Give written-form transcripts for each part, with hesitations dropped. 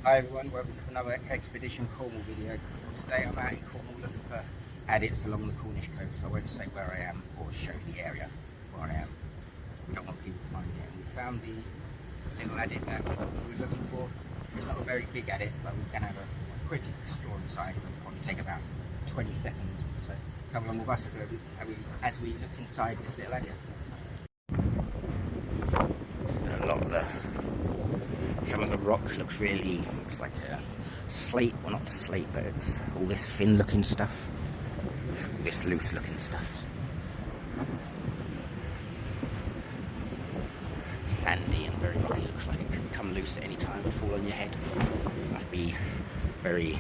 Hi everyone, welcome to another Expedition Cornwall video. Today I'm out in Cornwall looking for Adits along the Cornish coast. I won't say where I am or show the area where I am. We don't want people to find it. And we found the little Adit that we was looking for. It's not a very big Adit, but we're going to have a quick explore inside. It'll probably take about 20 seconds. So come along with us as we look inside this little Adit. Some of the rock looks really, it's like a slate, well not slate, but it's all this thin looking stuff, this loose looking stuff. It's sandy and very rocky, looks like it could come loose at any time and fall on your head. Must be very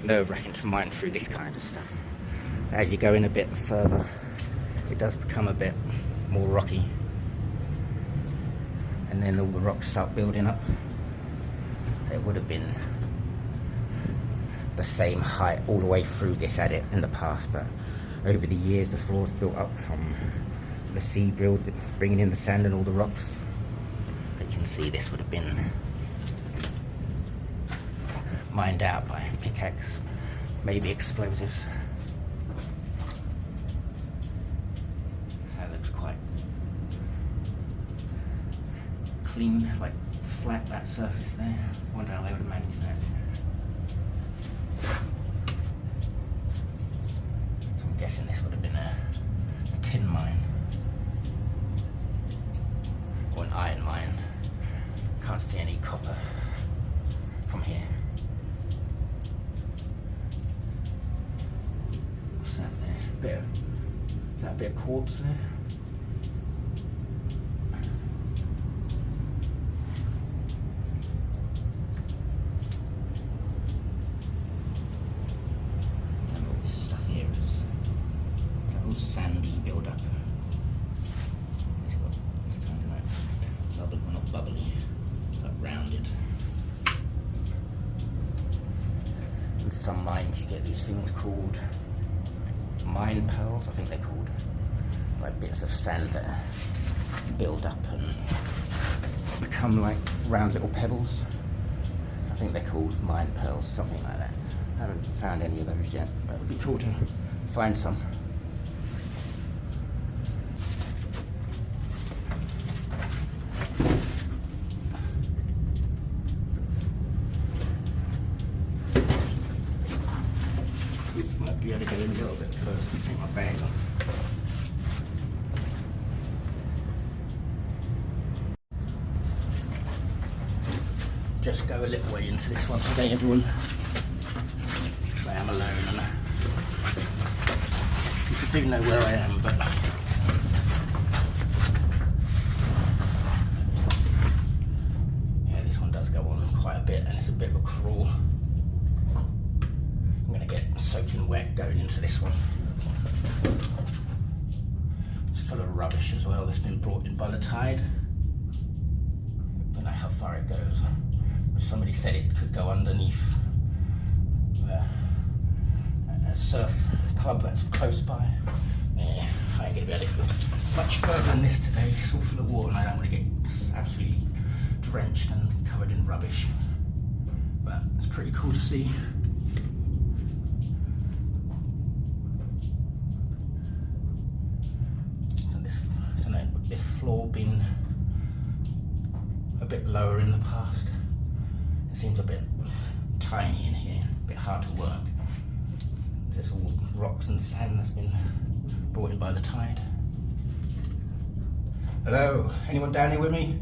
nerve-wracking to mine through this kind of stuff. As you go in a bit further, it does become a bit more rocky. And then all the rocks start building up. So it would have been the same height all the way through this Adit in the past, but over the years the floor's built up from the sea bringing in the sand and all the rocks. You can see this would have been mined out by pickaxe, maybe explosives. That looks quite clean, like flat, that surface there. I wonder how they would have managed that. So I'm guessing this would have been a tin mine or an iron mine. Can't see any copper from here. What's that there? Is that a bit of quartz there? Sandy build up. It's kind of like bubbly, well not bubbly, but rounded. In some mines you get these things called mine pearls, I think they're called. Like bits of sand that build up and become like round little pebbles. I think they're called mine pearls, something like that. I haven't found any of those yet, but it would be cool to find some. Might be able to go in a little bit further. Take my bag off. Just go a little way into this one today, everyone. I am alone and I do know where I am, but yeah, this one does go on quite a bit and it's a bit of a crawl. I'm going to get soaking wet going into this one. It's full of rubbish as well that's been brought in by the tide. Don't know how far it goes. Somebody said it could go underneath a surf club that's close by. Yeah, I ain't going to be able to go much further than this today. It's all full of water and I don't want to get absolutely drenched and covered in rubbish. But it's pretty cool to see. This floor been a bit lower in the past. It seems a bit tiny in here, a bit hard to work. There's all rocks and sand that's been brought in by the tide. Hello, anyone down here with me?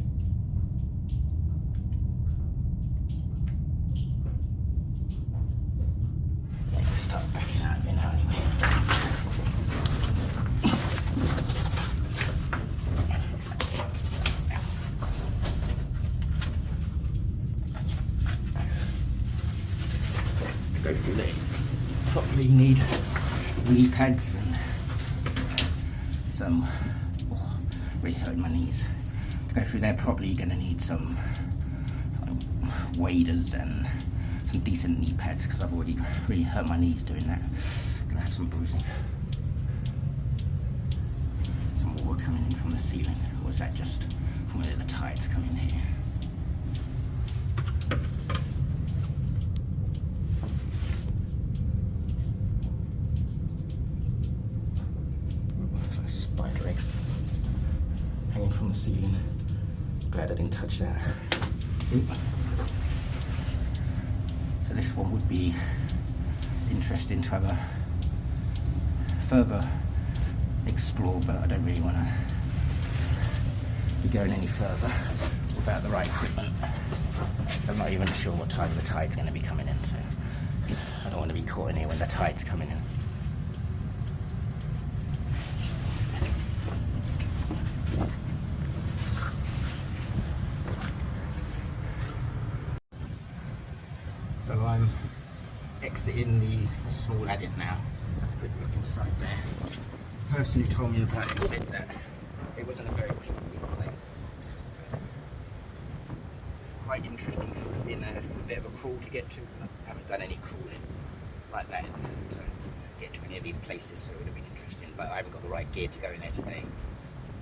Let's start backing out of here now anyway. Go through there. Probably need knee pads and some, really hurting my knees. To go through there, probably going to need some waders and some decent knee pads because I've already really hurt my knees doing that. Gonna have some bruising. Some water coming in from the ceiling, or is that just from where the tides come in here? from the ceiling. Glad I didn't touch that. Oop. So this one would be interesting to have a further explore, but I don't really want to be going any further without the right equipment. I'm not even sure what time the tide's going to be coming in, so I don't want to be caught in here when the tide's coming in. So I'm exiting the small Adit now. Quick look inside there. The person who told me about it said that it wasn't a very big place. It's quite interesting because it would have been a bit of a crawl to get to. I haven't done any crawling like that to get to any of these places, so it would have been interesting. But I haven't got the right gear to go in there today.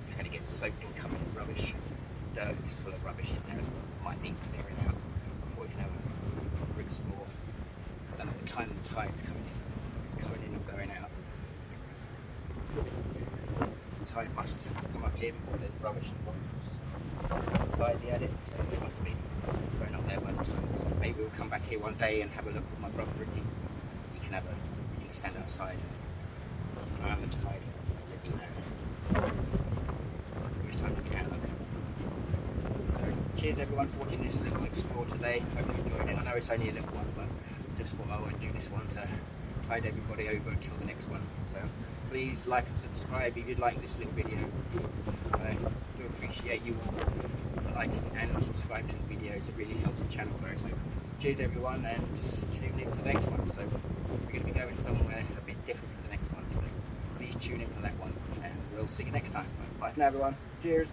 It's going to get soaked in coming rubbish. Dirt is full of rubbish in there as well. Might need clearing out before we can have a proper explore. I don't know what time the tide's coming in. It's coming in or going out. The tide must come up here because there's rubbish and boxes outside the Adit, so they must have been thrown up there by the tide. So maybe we'll come back here one day and have a look with my brother Ricky. We can stand outside and keep an eye on the tide for let me know when it's time to get out of there. So, cheers everyone for watching this little explore today. Hope you enjoyed it. I know it's only a little one, but just thought I would do this one to tide everybody over until the next one. So please like and subscribe if you'd like this little video. I do appreciate you all liking and subscribe to the videos. It really helps the channel grow. So cheers everyone, and just tune in for the next one. So we're going to be going somewhere a bit different for the next one. So please tune in for that one, and we'll see you next time. Bye for now everyone. Cheers.